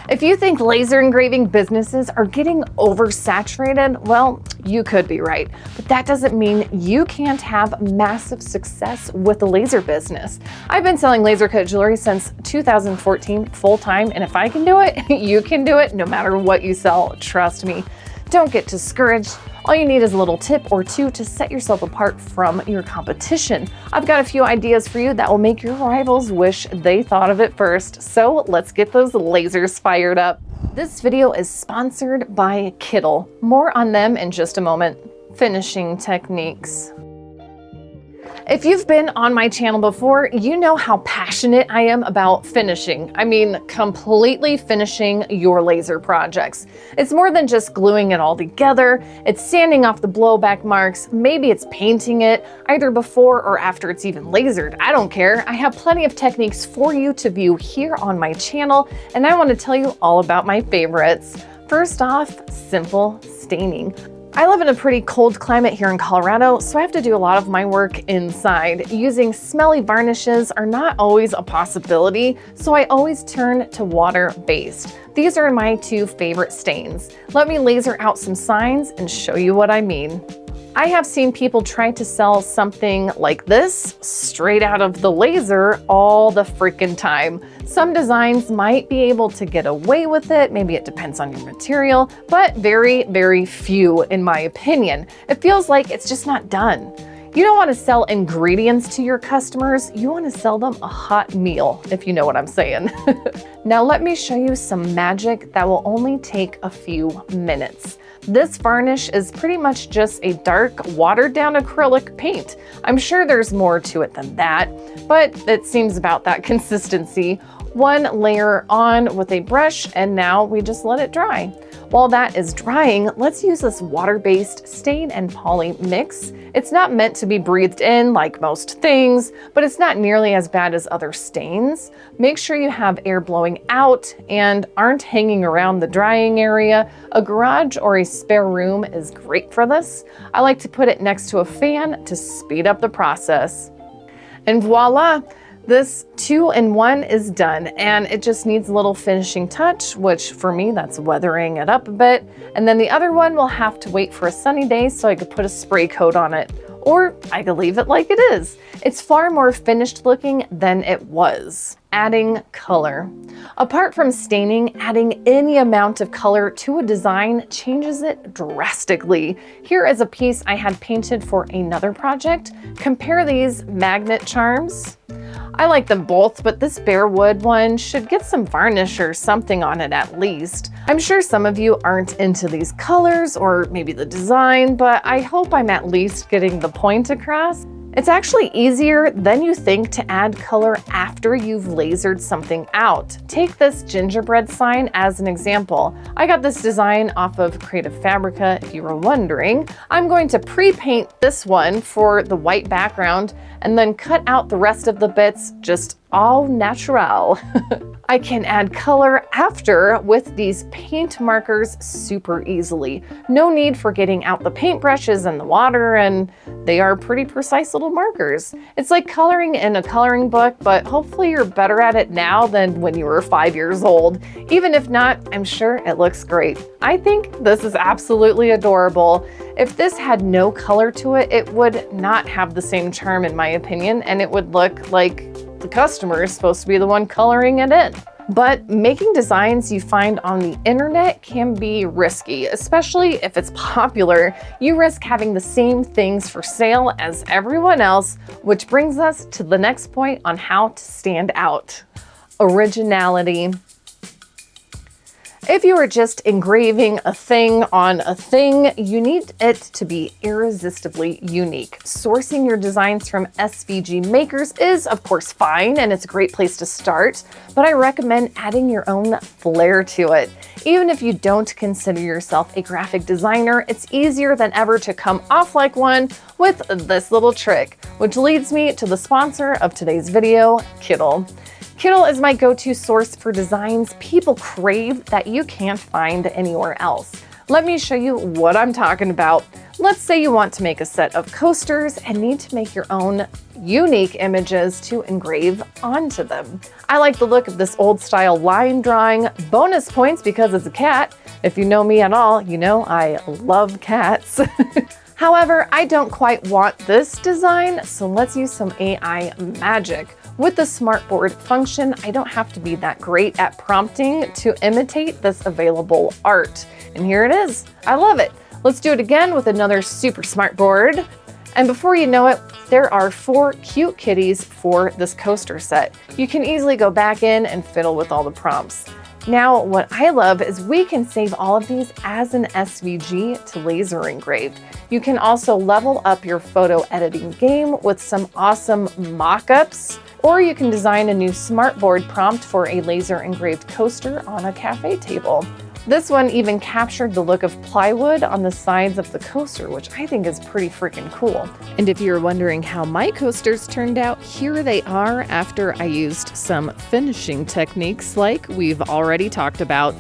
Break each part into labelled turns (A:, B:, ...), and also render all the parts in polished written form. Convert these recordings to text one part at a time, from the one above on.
A: If you think laser engraving businesses are getting oversaturated, well, you could be right. But that doesn't mean you can't have massive success with the laser business. I've been selling laser cut jewelry since 2014 full-time, and if I can do it, you can do it no matter what you sell, trust me. Don't get discouraged. All you need is a little tip or two to set yourself apart from your competition. I've got a few ideas for you that will make your rivals wish they thought of it first. So let's get those lasers fired up. This video is sponsored by Kittle. More on them in just a moment. Finishing techniques. If you've been on my channel before, you know how passionate I am about finishing. I mean, completely finishing your laser projects. It's more than just gluing it all together. It's sanding off the blowback marks. Maybe it's painting it either before or after it's even lasered. I don't care. I have plenty of techniques for you to view here on my channel, and I want to tell you all about my favorites. First off, simple staining. I live in a pretty cold climate here in Colorado, so I have to do a lot of my work inside. Using smelly varnishes are not always a possibility, so I always turn to water-based. These are my two favorite stains. Let me laser out some signs and show you what I mean. I have seen people try to sell something like this straight out of the laser all the freaking time. Some designs might be able to get away with it, maybe it depends on your material, but very, very few in my opinion. It feels like it's just not done. You don't want to sell ingredients to your customers, you want to sell them a hot meal, if you know what I'm saying. Now let me show you some magic that will only take a few minutes. This varnish is pretty much just a dark, watered down acrylic paint. I'm sure there's more to it than that, but it seems about that consistency. One layer on with a brush, and now we just let it dry. While that is drying, let's use this water-based stain and poly mix. It's not meant to be breathed in like most things, but it's not nearly as bad as other stains. Make sure you have air blowing out and aren't hanging around the drying area. A garage or a spare room is great for this. I like to put it next to a fan to speed up the process. And voila! This 2-in-1 is done, and it just needs a little finishing touch, which for me, that's weathering it up a bit. And then the other one will have to wait for a sunny day so I could put a spray coat on it. Or I could leave it like it is. It's far more finished looking than it was. Adding color. Apart from staining, adding any amount of color to a design changes it drastically. Here is a piece I had painted for another project. Compare these magnet charms. I like them both, but this bare wood one should get some varnish or something on it at least. I'm sure some of you aren't into these colors or maybe the design, but I hope I'm at least getting the point across. It's actually easier than you think to add color after you've lasered something out. Take this gingerbread sign as an example. I got this design off of Creative Fabrica, if you were wondering. I'm going to pre-paint this one for the white background and then cut out the rest of the bits just all natural. I can add color after with these paint markers super easily. No need for getting out the paintbrushes and the water, and they are pretty precise little markers. It's like coloring in a coloring book, but hopefully you're better at it now than when you were 5 years old. Even if not, I'm sure it looks great. I think this is absolutely adorable. If this had no color to it, it would not have the same charm in my opinion, and it would look like the customer is supposed to be the one coloring it in. But making designs you find on the internet can be risky, especially if it's popular. You risk having the same things for sale as everyone else, which brings us to the next point on how to stand out. Originality. If you are just engraving a thing on a thing, you need it to be irresistibly unique. Sourcing your designs from SVG makers is, of course, fine, and it's a great place to start, but I recommend adding your own flair to it. Even if you don't consider yourself a graphic designer, it's easier than ever to come off like one with this little trick, which leads me to the sponsor of today's video, Kittle. Kittle is my go-to source for designs people crave that you can't find anywhere else. Let me show you what I'm talking about. Let's say you want to make a set of coasters and need to make your own unique images to engrave onto them. I like the look of this old style line drawing. Bonus points because it's a cat. If you know me at all, you know I love cats. However, I don't quite want this design, so let's use some AI magic. With the smartboard function, I don't have to be that great at prompting to imitate this available art. And here it is. I love it. Let's do it again with another super smart board. And before you know it, there are 4 cute kitties for this coaster set. You can easily go back in and fiddle with all the prompts. Now, what I love is we can save all of these as an SVG to laser engrave. You can also level up your photo editing game with some awesome mock-ups, or you can design a new smartboard prompt for a laser engraved coaster on a cafe table. This one even captured the look of plywood on the sides of the coaster, which I think is pretty freaking cool. And if you're wondering how my coasters turned out, here they are after I used some finishing techniques like we've already talked about.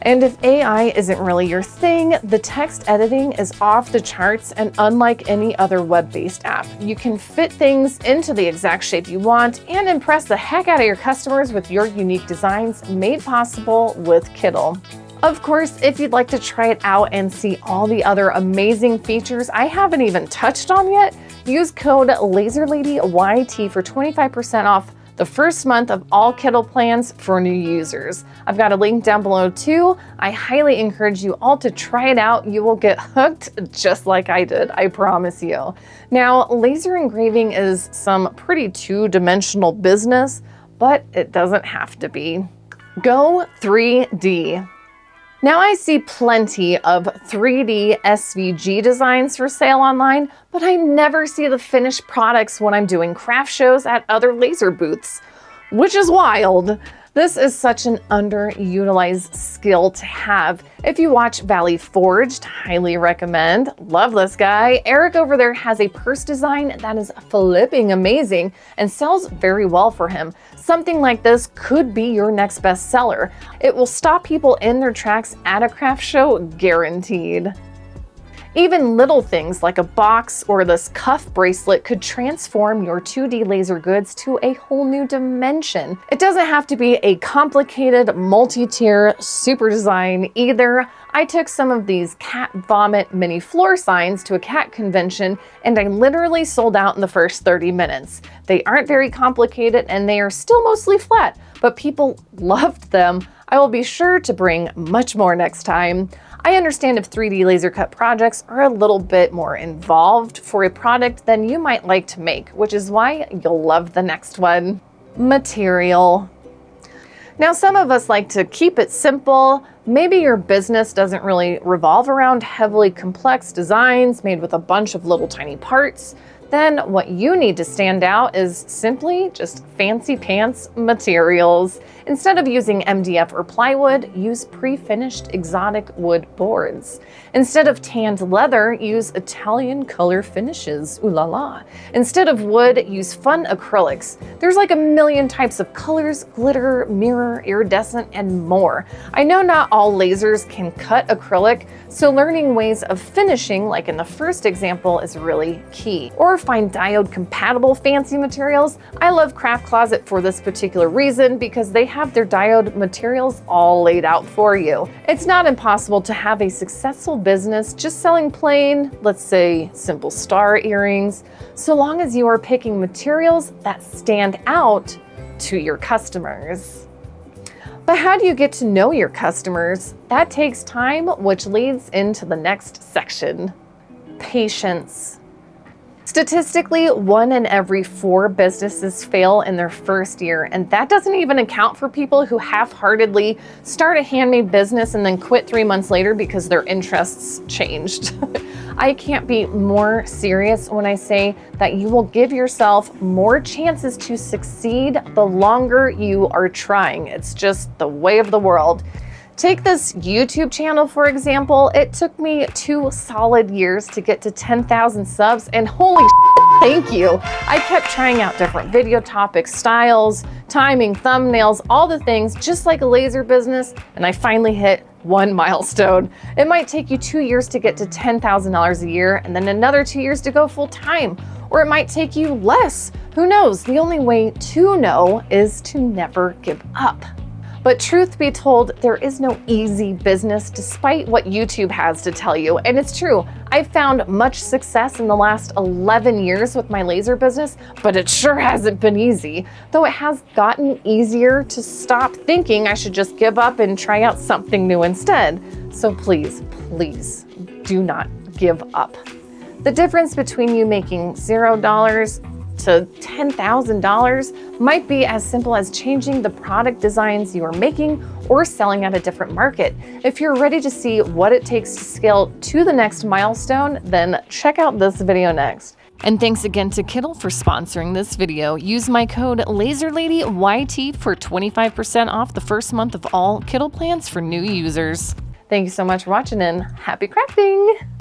A: And if AI isn't really your thing, the text editing is off the charts and unlike any other web-based app. You can fit things into the exact shape you want and impress the heck out of your customers with your unique designs made possible with Kittl. Of course, if you'd like to try it out and see all the other amazing features I haven't even touched on yet, use code LaserLadyYT for 25% off the first month of all Kittl plans for new users. I've got a link down below too. I highly encourage you all to try it out. You will get hooked just like I did, I promise you. Now, laser engraving is some pretty two-dimensional business, but it doesn't have to be. Go 3D. Now I see plenty of 3D SVG designs for sale online, but I never see the finished products when I'm doing craft shows at other laser booths, which is wild. This is such an underutilized skill to have. If you watch Valley Forged, highly recommend. Love this guy. Eric over there has a purse design that is flipping amazing and sells very well for him. Something like this could be your next bestseller. It will stop people in their tracks at a craft show, guaranteed. Even little things like a box or this cuff bracelet could transform your 2D laser goods to a whole new dimension. It doesn't have to be a complicated multi-tier super design either. I took some of these cat vomit mini floor signs to a cat convention and I literally sold out in the first 30 minutes. They aren't very complicated and they are still mostly flat, but people loved them. I will be sure to bring much more next time. I understand if 3D laser cut projects are a little bit more involved for a product than you might like to make, which is why you'll love the next one. Material. Now, some of us like to keep it simple. Maybe your business doesn't really revolve around heavily complex designs made with a bunch of little tiny parts. Then what you need to stand out is simply just fancy pants materials. Instead of using MDF or plywood, use pre-finished exotic wood boards. Instead of tanned leather, use Italian color finishes, ooh la la. Instead of wood, use fun acrylics. There's like a million types of colors, glitter, mirror, iridescent, and more. I know not all lasers can cut acrylic, so learning ways of finishing, like in the first example, is really key. Or find diode compatible fancy materials. I love Craft Closet for this particular reason because they have their diode materials all laid out for you. It's not impossible to have a successful business just selling plain, let's say simple star earrings, so long as you are picking materials that stand out to your customers. But how do you get to know your customers? That takes time, which leads into the next section. Patience. Statistically, 1 in every 4 businesses fail in their first year, and that doesn't even account for people who half-heartedly start a handmade business and then quit 3 months later because their interests changed. I can't be more serious when I say that you will give yourself more chances to succeed the longer you are trying. It's just the way of the world. Take this YouTube channel, for example. It took me 2 solid years to get to 10,000 subs, and holy shit, Thank you. I kept trying out different video topics, styles, timing, thumbnails, all the things, just like a laser business, and I finally hit one milestone. It might take you 2 years to get to $10,000 a year and then another 2 years to go full time, or it might take you less. Who knows? The only way to know is to never give up. But truth be told, there is no easy business despite what YouTube has to tell you. And it's true, I've found much success in the last 11 years with my laser business, but it sure hasn't been easy. Though it has gotten easier to stop thinking I should just give up and try out something new instead. So please, please do not give up. The difference between you making $0 to $10,000 might be as simple as changing the product designs you are making or selling at a different market. If you're ready to see what it takes to scale to the next milestone, then check out this video next. And thanks again to Kittle for sponsoring this video. Use my code LaserLadyYT for 25% off the first month of all Kittle plans for new users. Thank you so much for watching and happy crafting!